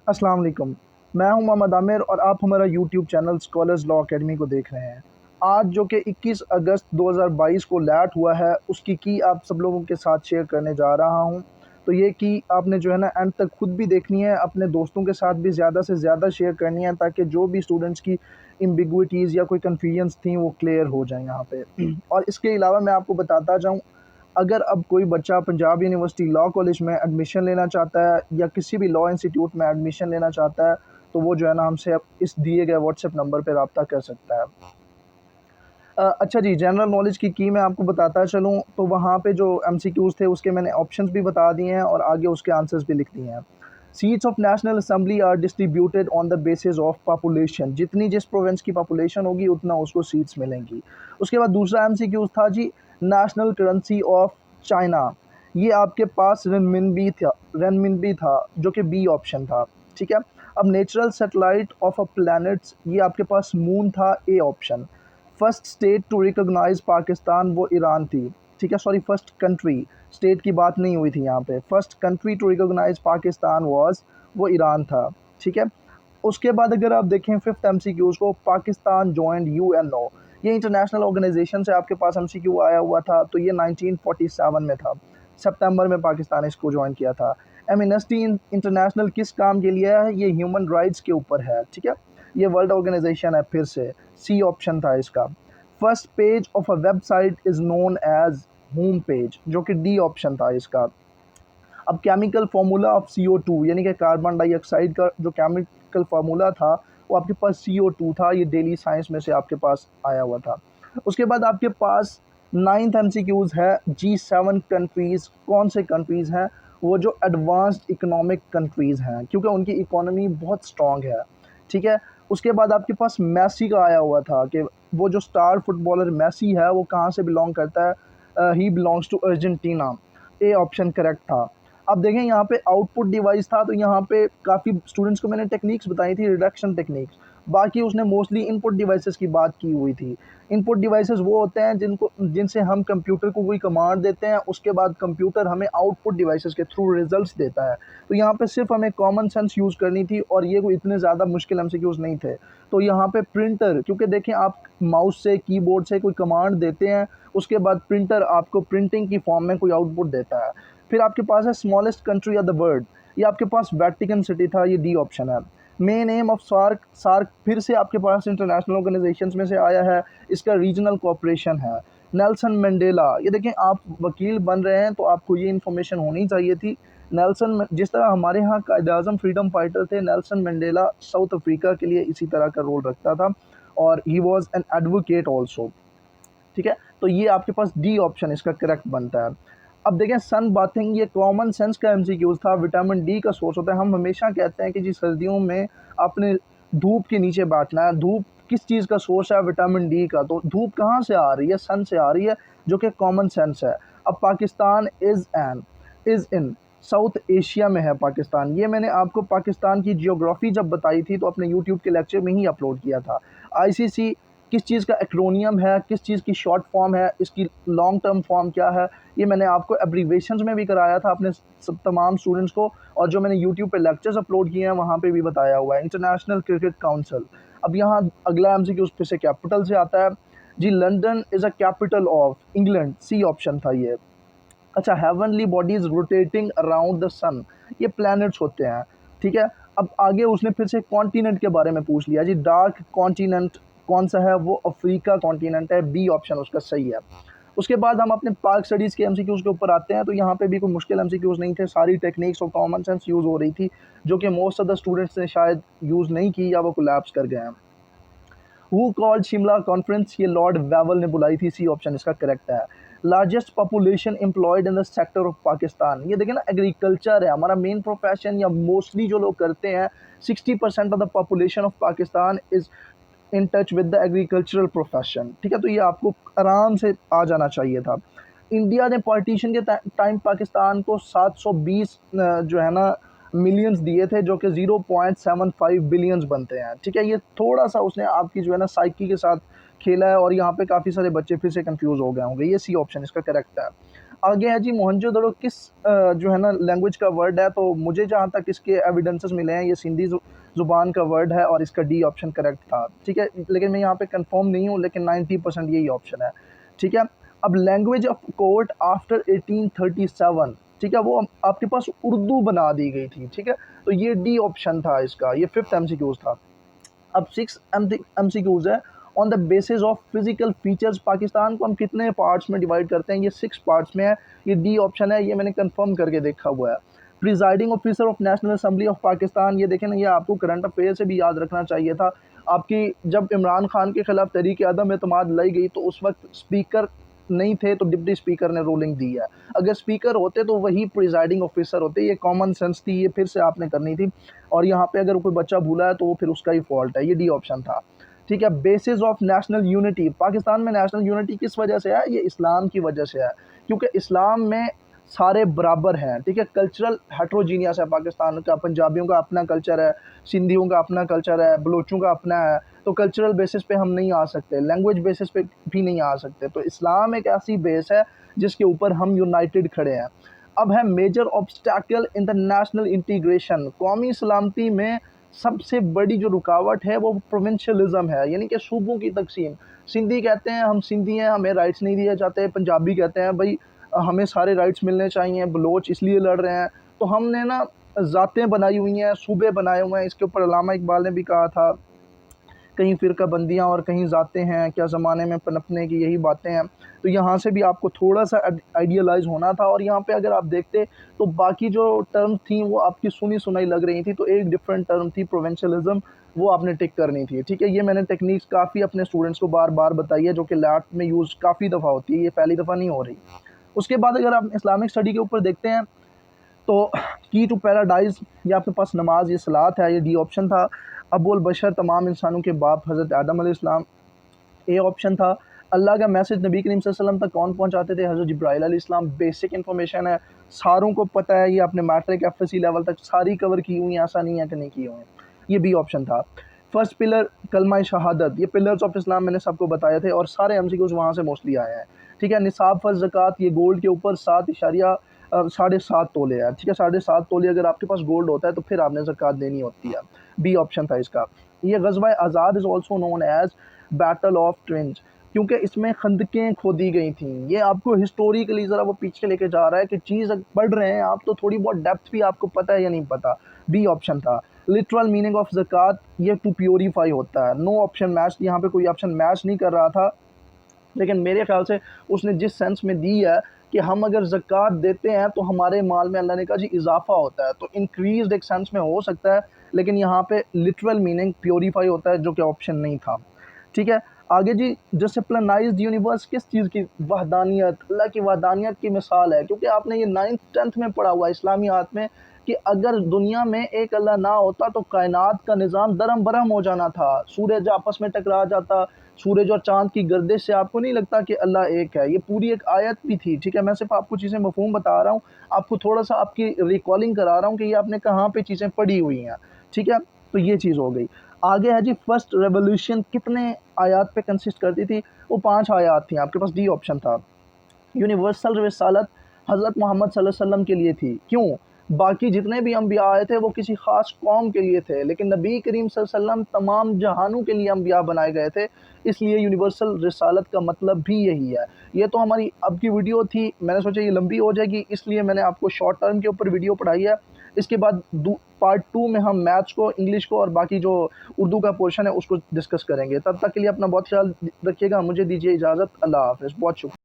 अस्सलाम वालेकुम। मैं हूं मोहम्मद आमिर और आप हमारा YouTube channel scholars law academy को देख रहे हैं। आज जो कि 21 अगस्त 2022 को लैट हुआ है, उसकी की आप सब लोगों के साथ शेयर करने जा रहा हूं। तो ये की आपने जो है ना एंड तक खुद भी देखनी है, अपने दोस्तों के साथ भी ज़्यादा से ज़्यादा शेयर करनी है, ताकि जो भी स्टूडेंट्स की एम्बिगुइटीज़ या कोई कन्फ्यूजन्स थी वो क्लियर हो जाएँ यहाँ पे। और इसके अलावा मैं आपको बताता जाऊँ, अगर अब कोई बच्चा पंजाब यूनिवर्सिटी लॉ कॉलेज में एडमिशन लेना चाहता है या किसी भी लॉ इंस्टीट्यूट में एडमिशन लेना चाहता है, तो वो जो है ना हमसे अब इस दिए गए व्हाट्सएप नंबर पे रब्ता कर सकता है। अच्छा जी, जनरल नॉलेज की मैं आपको बताता चलूँ, तो वहाँ पे जो एमसीक्यूज़ थे उसके मैंने ऑप्शंस भी बता दिए हैं और आगे उसके आंसर्स भी लिख दिए हैं। Seats of national assembly are distributed on the basis of population. जितनी जिस प्रोविंस की पॉपुलेशन होगी उतना उसको सीट्स मिलेंगी। उसके बाद दूसरा एमसीक्यूज़ था जी, नेशनल करेंसी ऑफ चाइना। ये आपके पास रेनमिनबी था जो कि बी ऑप्शन था, ठीक है। अब natural satellite of a planets, ये आपके पास मून था, A option. First state to recognize Pakistan, वो ईरान थी, ठीक है। सॉरी, फर्स्ट कंट्री, स्टेट की बात नहीं हुई थी यहाँ पे। First country to recognize Pakistan was, वो ईरान था, ठीक है। उसके बाद अगर आप देखें फिफ्थ एमसीक्यूज़ को, पाकिस्तान जॉइंड यूएनओ। ये इंटरनेशनल ऑर्गेनाइजेशन से आपके पास एमसीक्यू आया हुआ था, तो ये 1947 में था, सितंबर में पाकिस्तान ने इसको ज्वाइन किया था। एमनेस्टी इंटरनेशनल किस काम के लिए है? ये ह्यूमन राइट्स के ऊपर है, ठीक है। ये वर्ल्ड ऑर्गेनाइजेशन है, फिर से सी ऑप्शन था इसका। First page of a website is known age home page, जो कि डी ऑप्शन था इसका। अब केमिकल फार्मूला ऑफ CO2, यानी कि कार्बन डाइऑक्साइड का जो केमिकल फार्मूला था वो आपके पास CO2 था। ये डेली साइंस में से आपके पास आया हुआ था। उसके बाद आपके पास नाइन्थ एमसीक्यूज़ है, G7 कंट्रीज़ कौन से कंट्रीज़ हैं? वो जो एडवांस्ड इकोनॉमिक कंट्रीज़ हैं, क्योंकि उनकी इकोनॉमी बहुत स्ट्रॉन्ग है, ठीक है। उसके बाद आपके पास मैसी का आया हुआ था कि वो जो स्टार फुटबॉलर मैसी है वो कहाँ से बिलोंग करता है? He belongs to Argentina, A option correct था। अब देखें यहाँ पे आउटपुट डिवाइस था, तो यहाँ पे काफ़ी स्टूडेंट्स को मैंने टेक्निक्स बताई थी, रिडक्शन टेक्निक्स। बाकी उसने मोस्टली इनपुट डिवाइसेस की बात की हुई थी। इनपुट डिवाइसेस वो होते हैं जिनसे हम कंप्यूटर को कोई कमांड देते हैं, उसके बाद कंप्यूटर हमें आउटपुट डिवाइसेस के थ्रू रिजल्ट्स देता है। तो यहाँ पे सिर्फ हमें कॉमन सेंस यूज़ करनी थी और ये कोई इतने ज़्यादा मुश्किल एमसीक्यूज़ नहीं थे। तो यहाँ पे प्रिंटर, क्योंकि देखें आप माउस से, कीबोर्ड से कोई कमांड देते हैं, उसके बाद प्रिंटर आपको प्रिंटिंग की फॉर्म में कोई आउटपुट देता है। फिर आपके पास है smallest country of the world, ये आपके पास वेटिकन सिटी था, ये डी ऑप्शन है। Main aim of SAARC, SAARC फिर से आपके पास इंटरनेशनल ऑर्गेनाइजेशंस में से आया है, इसका रीजनल कोऑपरेशन है। नेल्सन मंडेला, ये देखें आप वकील बन रहे हैं तो आपको ये इन्फॉर्मेशन होनी चाहिए थी। जिस तरह हमारे यहाँ कायद-ए-आज़म फ्रीडम फाइटर थे, नेल्सन मंडेला साउथ अफ्रीका के लिए इसी तरह का रोल रखता था और he was an advocate also, ठीक है। तो ये आपके पास डी ऑप्शन इसका करेक्ट बनता है। अब देखें सन बाथिंग, ये कॉमन सेंस का एमसीक्यूज था, विटामिन डी का सोर्स होता है। हम हमेशा कहते हैं कि जी सर्दियों में आपने धूप के नीचे बैठना है। धूप किस चीज़ का सोर्स है? विटामिन डी का। तो धूप कहाँ से आ रही है? सन से आ रही है, जो कि कॉमन सेंस है। अब Pakistan is in south Asia में है पाकिस्तान। ये मैंने आपको पाकिस्तान की जियोग्राफी जब बताई थी तो अपने यूट्यूब के लेक्चर में ही अपलोड किया था। आईसीसी किस चीज़ का एक्रोनियम है, किस चीज़ की शॉर्ट फॉर्म है, इसकी लॉन्ग टर्म फॉर्म क्या है, ये मैंने आपको एब्रीवेशंस में भी कराया था अपने सब तमाम स्टूडेंट्स को, और जो मैंने यूट्यूब पे लेक्चर्स अपलोड किए हैं वहाँ पे भी बताया हुआ है। International cricket council. अब यहाँ अगला एमसीक्यू फिर से कैपिटल से आता है जी। London is a capital of England, C option था ये। अच्छा, heavenly bodies rotating around the sun, ये प्लैनेट्स होते हैं, ठीक है। अब आगे उसने फिर से कॉन्टिनेंट के बारे में पूछ लिया जी। डार्क कॉन्टिनेंट कौन सा है? वो अफ्रीका कॉन्टिनेंट है, बी ऑप्शन उसका सही है। उसके बाद हम अपने पार्क स्टडीज़ के एमसीक्यूज़ के ऊपर आते हैं, तो यहाँ पे भी कोई मुश्किल एमसीक्यूज़ नहीं थे, सारी टेक्निक्स और कॉमन सेंस यूज़ हो रही थी, जो कि मोस्ट ऑफ द स्टूडेंट्स ने शायद यूज़ नहीं की या वो कोलैप्स कर गए हैं। हु कॉल्ड शिमला कॉन्फ्रेंस, ये लॉर्ड वेवल ने बुलाई थी, सी ऑप्शन इसका करेक्ट है। Largest population employed in the sector of Pakistan, ये देखें ना एग्रीकल्चर है हमारा मेन प्रोफेशन, या मोस्टली जो लोग करते हैं। 60% of the population of Pakistan is in touch with the agricultural profession, ठीक है। तो ये आपको आराम से आ जाना चाहिए था। इंडिया ने पार्टीशन के टाइम पाकिस्तान को 720 जो है ना मिलियंस दिए थे, जो कि 0.75 बिलियंस बनते हैं, ठीक है। ये थोड़ा सा उसने आपकी जो है ना साइकी के साथ खेला है और यहाँ पे काफ़ी सारे बच्चे फिर से कंफ्यूज हो गए होंगे। ये सी ऑप्शन इसका करेक्ट है। आगे है जी मोहनजोदड़ो किस जो है ना लैंग्वेज का वर्ड है, तो मुझे जहाँ तक इसके एविडेंसेस मिले हैं ये सिंधी ज़ुबान का वर्ड है और इसका डी ऑप्शन करेक्ट था, ठीक है। लेकिन मैं यहाँ पे कंफर्म नहीं हूँ, लेकिन 90% यही ऑप्शन है, ठीक है। अब लैंग्वेज ऑफ कोर्ट आफ्टर 1837, ठीक है, वो आपके पास उर्दू बना दी गई थी, ठीक है। तो ये डी ऑप्शन था इसका, ये 5th MCQs था। अब 6 MCQs है। On the basis of physical features Pakistan को हम कितने पार्ट्स में डिवाइड करते हैं, ये 6 पार्ट्स में है, ये डी ऑप्शन है, ये मैंने कंफर्म करके देखा हुआ है। Presiding officer of national assembly of Pakistan, ये देखें ना, ये आपको करंट अफेयर से भी याद रखना चाहिए था। आपकी जब इमरान खान के खिलाफ तहरीक अदम एतमाद लाई गई तो उस वक्त स्पीकर नहीं थे, तो डिप्टी स्पीकर ने रूलिंग दी है। अगर स्पीकर होते तो वही प्रिजाइडिंग ऑफिसर होते, ये कॉमन सेंस थी, ये फिर से आपने करनी थी। और यहाँ पे अगर कोई बच्चा भूला है तो वो फिर उसका ही फॉल्ट है, ये डी ऑप्शन था, ठीक है। Basis of national unity, Pakistan में नेशनल यूनिटी किस वजह से है, ये इस्लाम की वजह से है, क्योंकि इस्लाम में सारे बराबर हैं, ठीक है। कल्चरल हेट्रोजीनियस है पाकिस्तान का, पंजाबियों का अपना कल्चर है, सिंधियों का अपना कल्चर है, बलोचों का अपना है, तो कल्चरल बेसिस पे हम नहीं आ सकते, लैंग्वेज बेसिस पे भी नहीं आ सकते। तो इस्लाम एक ऐसी बेस है जिसके ऊपर हम यूनाइटेड खड़े हैं। अब है major obstacle in the national integration, कौमी सलामती में सबसे बड़ी जो रुकावट है वो प्रोविंशियलिज्म है, यानी कि सूबों की तकसीम। सिंधी कहते हैं हम सिंधी हैं, हमें राइट्स नहीं दिए जाते, पंजाबी कहते हैं भाई हमें सारे राइट्स मिलने चाहिए, बलोच इसलिए लड़ रहे हैं। तो हमने ना ज़ातें बनाई हुई हैं, सूबे बनाए हुए हैं, इसके ऊपर अल्लामा इकबाल ने भी कहा था, कहीं फ़िरका बंदियाँ और कहीं ज़ातें हैं, क्या ज़माने में पनपने की यही बातें हैं। तो यहाँ से भी आपको थोड़ा सा आइडियलाइज़ होना था। और यहाँ पे अगर आप देखते तो बाकी जो टर्म थी वो आपकी सुनी सुनाई लग रही थी, तो एक डिफरेंट टर्म थी प्रोविंशियलिज्म, वो आपने टिक करनी थी, ठीक है। ये मैंने टेक्निक्स काफ़ी अपने स्टूडेंट्स को बार बार बताई है, जो कि लैब में यूज़ काफ़ी दफ़ा होती है, ये पहली दफ़ा नहीं हो रही। उसके बाद अगर आप इस्लामिक स्टडी के ऊपर देखते हैं तो की टू पैराडाइज़, ये आपके पास नमाज, ये सलात है, ये डी ऑप्शन था। अबुल बशर, तमाम इंसानों के बाप, हज़रत आदम अलैहिस्सलाम, ए ऑप्शन था। अल्लाह का मैसेज नबी करीम सल्लल्लाहु अलैहि वसल्लम तक कौन पहुंचाते थे, हज़रत जिब्राइल अलैहिस्सलाम, बेसिक इन्फॉर्मेशन है, सारों को पता है, ये आपने मैट्रिक एफएससी लेवल तक सारी कवर की हुई हैं, ऐसा नहीं है कि नहीं की हुई हैं, ये बी ऑप्शन था। फर्स्ट पिलर कलमा शहादत, ये पिलर्स ऑफ इस्लाम मैंने सबको बताए थे और सारे एमसीक्यूज वहाँ से मोस्टली आए हैं, ठीक है। निसाब फर्ज ज़कात, ये गोल्ड के ऊपर 7.7 तोले है, ठीक है। 7.5 तोले अगर आपके पास गोल्ड होता है तो फिर आपने ज़कात देनी होती है, बी ऑप्शन था इसका। ये गज़वा आज़ाद is also known as battle of twins, क्योंकि इसमें खंदकें खोदी गई थी। ये आपको हिस्टोरिकली ज़रा वो पीछे लेके जा रहा है कि चीज़ पढ़ रहे हैं आप तो थोड़ी बहुत डेप्थ भी आपको पता है या नहीं पता, बी ऑप्शन था। लिटरल मीनिंग ऑफ ज़कात, ये टू प्योरीफाई होता है, नो ऑप्शन मैच, यहाँ पे कोई ऑप्शन मैच नहीं कर रहा था, लेकिन मेरे ख्याल से उसने जिस सेंस में दी है कि हम अगर ज़कात देते हैं तो हमारे माल में अल्लाह ने कहा जी इजाफा होता है, तो इंक्रीज एक सेंस में हो सकता है, लेकिन यहाँ पे लिटरल मीनिंग प्योरीफाई होता है, जो कि ऑप्शन नहीं था, ठीक है। आगे जी, डिसिप्लिनाइज्ड यूनिवर्स किस चीज़ की, वहदानियत, अल्लाह की वहदानियत की मिसाल है, क्योंकि आपने ये 9th 10th में पढ़ा हुआ है इस्लामियात में कि अगर दुनिया में एक अल्लाह ना होता तो कायनात का निज़ाम दरम बरहम हो जाना था, सूरज आपस में टकरा जाता, सूरज और चाँद की गर्दिश से आपको नहीं लगता कि अल्लाह एक है, ये पूरी एक आयत भी थी, ठीक है। मैं सिर्फ आपको चीज़ें मफ़हूम बता रहा हूँ, आपको थोड़ा-सा आपकी रिकॉलिंग करा रहा हूँ कि ये आपने कहाँ पे चीज़ें पढ़ी हुई हैं, ठीक है। तो ये चीज़ हो गई। आगे है जी फर्स्ट रेवोल्यूशन कितने आयात पे कंसिस्ट करती थी, वो 5 आयात थी, आपके पास डी ऑप्शन था। यूनिवर्सल रिसालत हज़रत मोहम्मद सल्लल्लाहु अलैहि वसल्लम के लिए थी, क्यों, बाकी जितने भी अम्बिया आए थे वो किसी ख़ास कौम के लिए थे, लेकिन नबी करीम सल्लल्लाहु अलैहि वसल्लम तमाम जहानों के लिए अम्बिया बनाए गए थे, इसलिए यूनिवर्सल रिसालत का मतलब भी यही है। ये तो हमारी अब की वीडियो थी, मैंने सोचा ये लंबी हो जाएगी, इसलिए मैंने आपको शॉर्ट टर्म के ऊपर वीडियो पढ़ाई है। इसके बाद पार्ट 2 में हम मैथ्स को, इंग्लिश को और बाकी जो उर्दू का पोर्शन है उसको डिस्कस करेंगे। तब तक के लिए अपना बहुत ख्याल रखिएगा, मुझे दीजिए इजाज़त, अल्लाह हाफ़िज़, बहुत शुक्रिया।